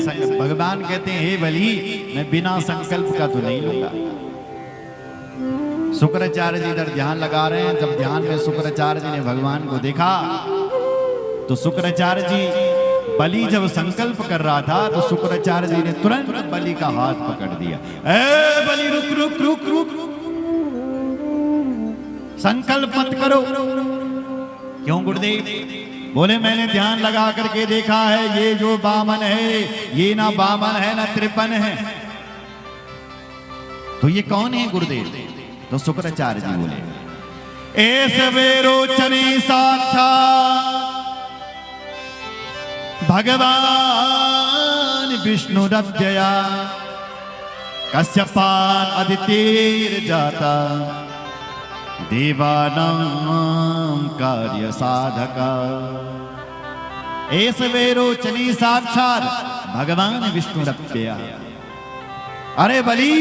भगवान कहते हैं हे बलि, मैं बिना संकल्प का तो नहीं लूंगा। शुक्राचार्य जी इधर ध्यान लगा रहे हैं। जब ध्यान में शुक्राचार्य जी ने भगवान को देखा तो शुक्राचार्य जी बलि जब संकल्प कर रहा था तो शुक्राचार्य जी ने तुरंत बलि का हाथ पकड़ दिया। ए बलि रुक रुक रुक रुक, संकल्प मत करो। क्यों गुरुदेव? बोले मैंने ध्यान लगा करके देखा है, ये जो बामन है ये ना बामन है ना त्रिपन है, तो ये कौन है गुरुदेव? तो शुक्राचार्य जी बोले ऐस वेरोचने साक्षात भगवान विष्णुरव्यया कश्यपान अदितेर जाता देवानां कार्य साधका। ऐस वेरोचने साक्षात भगवान विष्णुरव्यया। अरे बलि,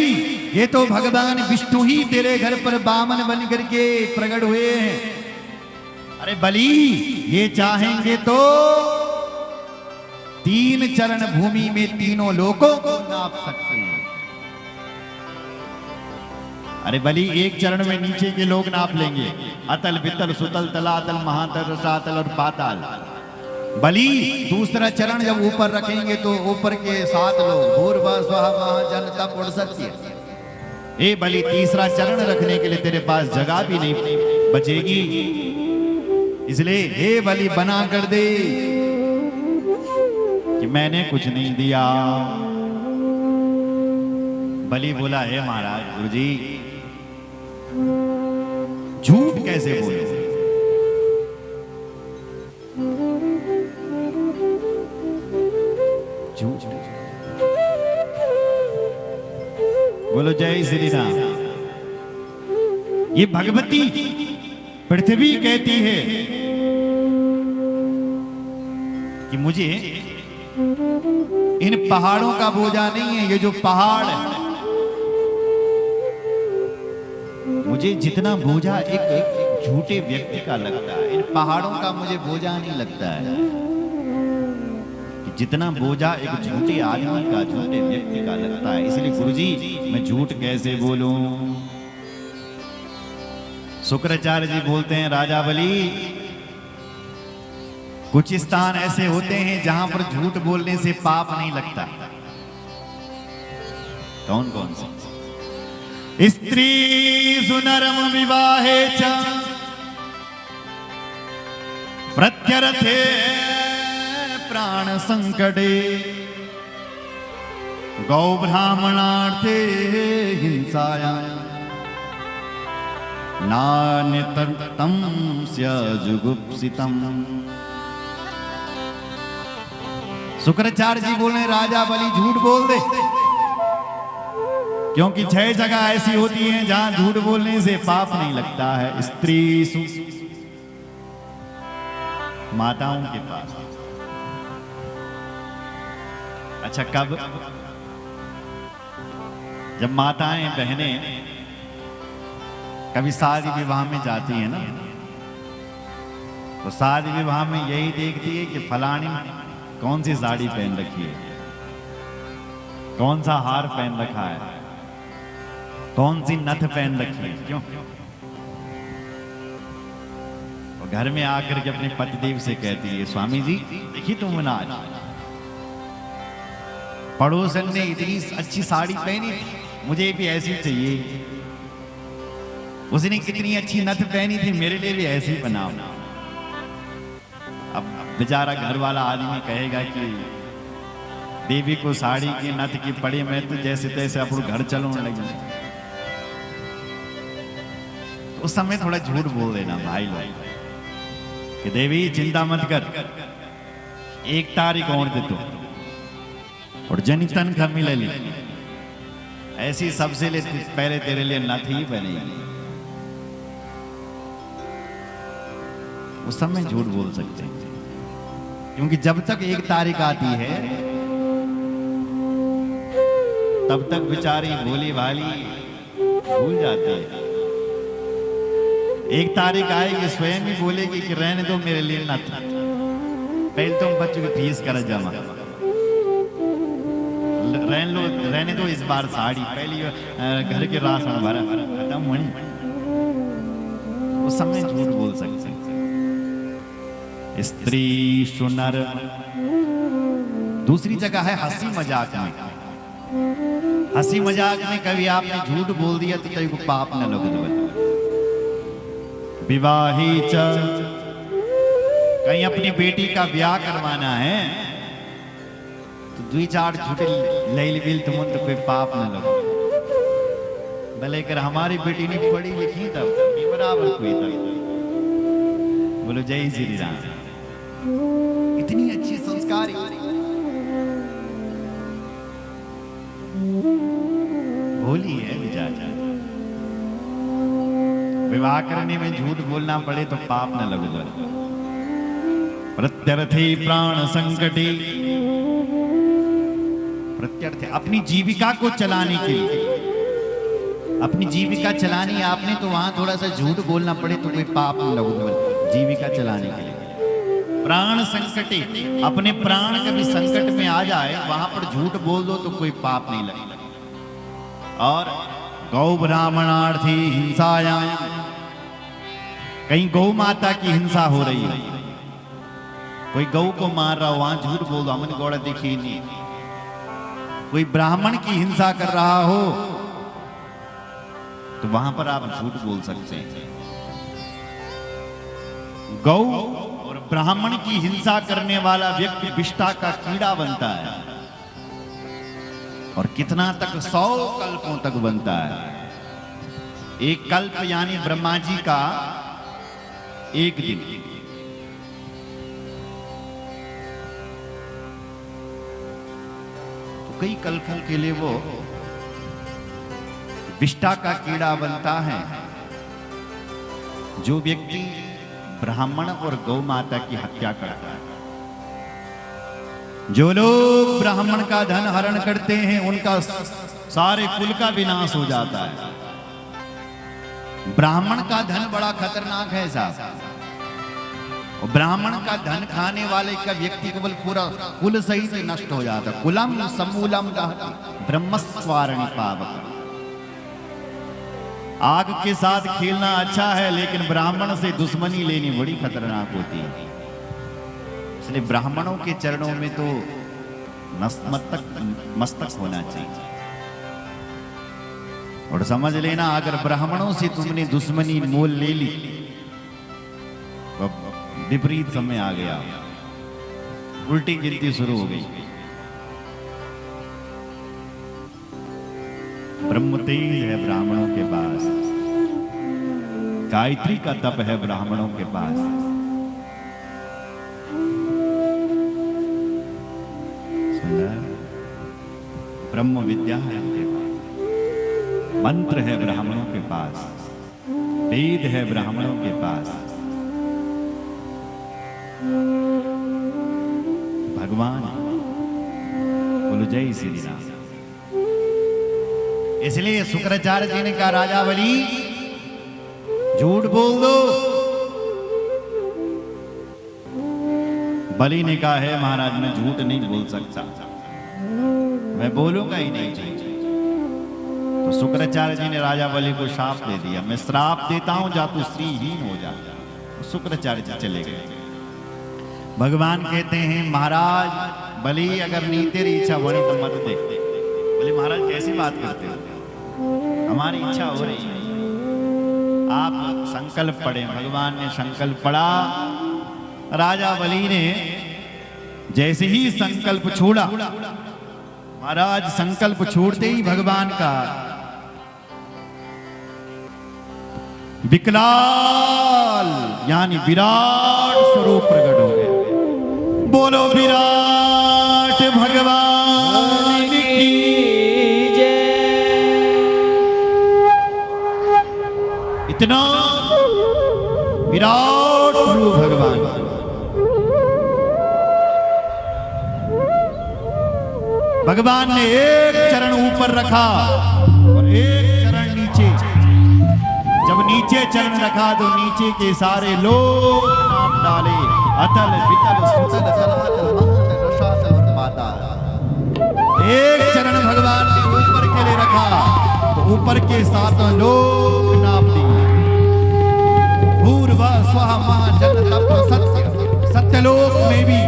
ये तो भगवान विष्णु ही तेरे घर पर बामन बन करके प्रकट हुए हैं। अरे बलि, ये चाहेंगे तो 3 चरण भूमि में तीनों लोकों को नाप सकते हैं। अरे बलि, एक चरण में नीचे के लोग नाप लेंगे, अतल वितल सुतल तलातल महातल रसातल और पाताल। बलि, दूसरा चरण जब ऊपर रखेंगे तो ऊपर के 7 लोग भूर्भुवः स्वः महाजन तप उड़ सकती है। ए बलि, तीसरा चरण रखने के लिए तेरे पास जगह भी नहीं बचेगी, इसलिए हे बलि बना कर दे कि मैंने कुछ नहीं दिया। बलि बोला हे महाराज गुरुजी, झूठ कैसे बोले? बोलो जय श्री राम। ये भगवती पृथ्वी कहती है कि मुझे इन पहाड़ों का बोझा नहीं है। ये जो पहाड़ है, मुझे जितना बोझा एक झूठे व्यक्ति का लगता है, इन पहाड़ों का मुझे बोझा नहीं लगता है। जितना बोझा एक झूठे आदमी का, झूठे व्यक्ति का लगता है। इसलिए गुरुजी, मैं झूठ कैसे बोलूं? शुक्राचार्य जी बोलते हैं राजा बलि, कुछ स्थान ऐसे होते हैं जहां पर झूठ बोलने से पाप नहीं लगता। कौन कौन से? स्त्री सुनरम विवाहे च प्रत्यर्थे प्राण संकटे गौ ब्राह्मणार्थे हिंसायां नान्यतम स्य जुगुप्सितम। शुक्राचार्य जी बोले राजा बलि झूठ बोल दे, क्योंकि 6 जगह ऐसी होती हैं जहां झूठ बोलने से पाप नहीं लगता है। स्त्री माताओं के पास। अच्छा, कब? जब माताएं बहनें कभी शादी विवाह में जाती हैं ना, तो शादी विवाह में यही देखती है कि फलानी कौन सी साड़ी पहन रखी है, कौन सा हार पहन रखा है, कौन सी नथ पहन रखी है। क्यों? और घर में आकर के अपने पतिदेव से कहती है स्वामी जी देखिए तुमने आज पड़ोसन ने इतनी अच्छी साड़ी पहनी, मुझे भी ऐसी चाहिए। उसने कितनी अच्छी नथ पहनी थी, मेरे लिए भी ऐसी बनाओ। अब बेचारा घर वाला आदमी कहेगा कि देवी को साड़ी की नथ की पड़ी, मैं तो जैसे तैसे अपने घर चलूं लगी। तो उस समय थोड़ा झूठ बोल देना भाई लोग कि देवी चिंता मत कर, 1 तारीख और दे तो और जनी तनख्वाह मिलेगी, ऐसी सबसे पहले तेरे लिए नथ ही बनेगी। उस समय झूठ बोल सकते हैं, क्योंकि जब तक 1 तारीख आती है तब तक बेचारी भोली भाली भूल जाती है। 1 तारीख आएगी स्वयं ही बोलेगी कि रहने दो मेरे लिए नथ, पहले तुम बच्चों की फीस कर जमा। रहने दो इस बार साड़ी पहली घर के राशन भरा खत्म मणि उस समय झूठ बोल सकते हैं। स्त्री सुनर। दूसरी जगह है हंसी मजाक में। हंसी मजाक में कभी आपने झूठ बोल दिया तो कहीं को पाप न लगो। विवाही च कहीं अपनी बेटी का ब्याह करवाना है तो 2-4 झूठे ले बिल तुम तो कोई पाप न लगो। भले कर हमारी बेटी ने पढ़ी लिखी तब बराबर कोई तब बोलो जय श्री राम। इतनी अच्छी संस्कार होली है विचार। विवाह करने में झूठ बोलना पड़े तो पाप न लगो। प्रत्यर्थे प्राण संकटे। प्रत्यर्थ अपनी जीविका को चलाने के लिए, अपनी जीविका चलानी आपने तो वहां थोड़ा सा झूठ बोलना पड़े तो कोई पाप न लगो। जीविका चलाने के लिए प्राण संकटे, अपने प्राण कभी संकट में आ जाए वहां पर झूठ बोल दो तो कोई पाप नहीं लगेगा। और गौ ब्राह्मणार्थी हिंसायाम, कहीं गौ माता की हिंसा हो रही है, कोई गौ को मार रहा हो वहां झूठ बोल दो हमने गौड़ा देखी नहीं। कोई ब्राह्मण की हिंसा कर रहा हो तो वहां पर आप झूठ बोल सकते हैं। गौ और ब्राह्मण की हिंसा करने वाला व्यक्ति विष्टा का कीड़ा बनता है और कितना तक 100 कल्पों तक बनता है। एक कल्प यानी ब्रह्मा जी का एक दिन। तो कई कल्प के लिए वो विष्टा का कीड़ा बनता है। जो व्यक्ति ब्राह्मण और गौ माता की हत्या करता है, जो लोग ब्राह्मण का धन हरण करते हैं उनका सारे कुल का विनाश हो जाता है। ब्राह्मण का धन बड़ा खतरनाक है साहब। और ब्राह्मण का धन खाने वाले का व्यक्ति को पूरा कुल सही से नष्ट हो जाता। कुलम समूलम ब्रह्मस्वारणि पावक। आग के साथ खेलना अच्छा है लेकिन ब्राह्मण से दुश्मनी लेनी बड़ी खतरनाक होती है। इसलिए ब्राह्मणों के चरणों में तो मस्तक होना चाहिए। और समझ लेना अगर ब्राह्मणों से तुमने दुश्मनी मोल ले ली तो विपरीत समय आ गया, उल्टी गिनती शुरू हो गई। ब्रह्म तेज है ब्राह्मणों के पास, गायत्री का तप है ब्राह्मणों के पास, ब्रह्म विद्या है उनके पास, मंत्र है ब्राह्मणों के पास, वेद है ब्राह्मणों के पास। भगवान बोलो जय श्री राम। इसलिए शुक्राचार्य जी ने कहा राजा बलि झूठ बोल दो। बलि ने कहा है महाराज मैं झूठ नहीं बोल सकता, मैं बोलूंगा ही नहीं। तो शुक्राचार्य जी ने राजा बलि को श्राप दे दिया, मैं श्राप देता हूं जा तू श्रीहीन हो जा। तो शुक्राचार्य जी चले गए। भगवान कहते हैं महाराज बलि अगर नहीं तेरी इच्छा बनी तो मत दे। बोले महाराज कैसी बात करते हो, हमारी इच्छा हो रही है, आप संकल्प पढ़े। भगवान ने संकल्प पढ़ा। राजा बलि ने जैसे ही संकल्प छोड़ा, महाराज संकल्प छोड़ते ही भगवान का विकराल यानी विराट स्वरूप प्रकट हो गया। बोलो विराट भगवान की जय। इतना विराट रूप भगवान। भगवान ने एक चरण ऊपर रखा और एक चरण नीचे। जब नीचे चरण रखा तो नीचे के सारे लोग नाम डाले, अतल वितल सुतल तलातल महातल रसातल और माता। एक चरण भगवान ने ऊपर के लिए रखा तो ऊपर के सातों लोग नाप दिए। पूर्व स्वः महाजन तप सत्य, सत्यलोक में भी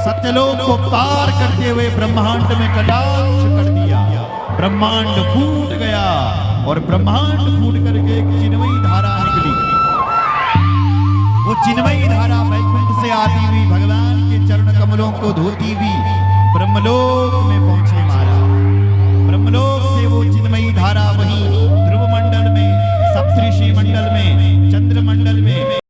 सत्यलोक को पार करते हुए ब्रह्मांड में कटाक्ष कर दिया। ब्रह्मांड फूट गया और ब्रह्मांड फूट करके एक चिन्मयी धारा निकली। वो चिन्मयी धारा वैकुंठ से आती हुई भगवान के चरण कमलों को धोती हुई ब्रह्मलोक में पहुंचे महाराज। ब्रह्मलोक से वो चिन्मयी धारा वही ध्रुव मंडल में, सप्तऋषि मंडल में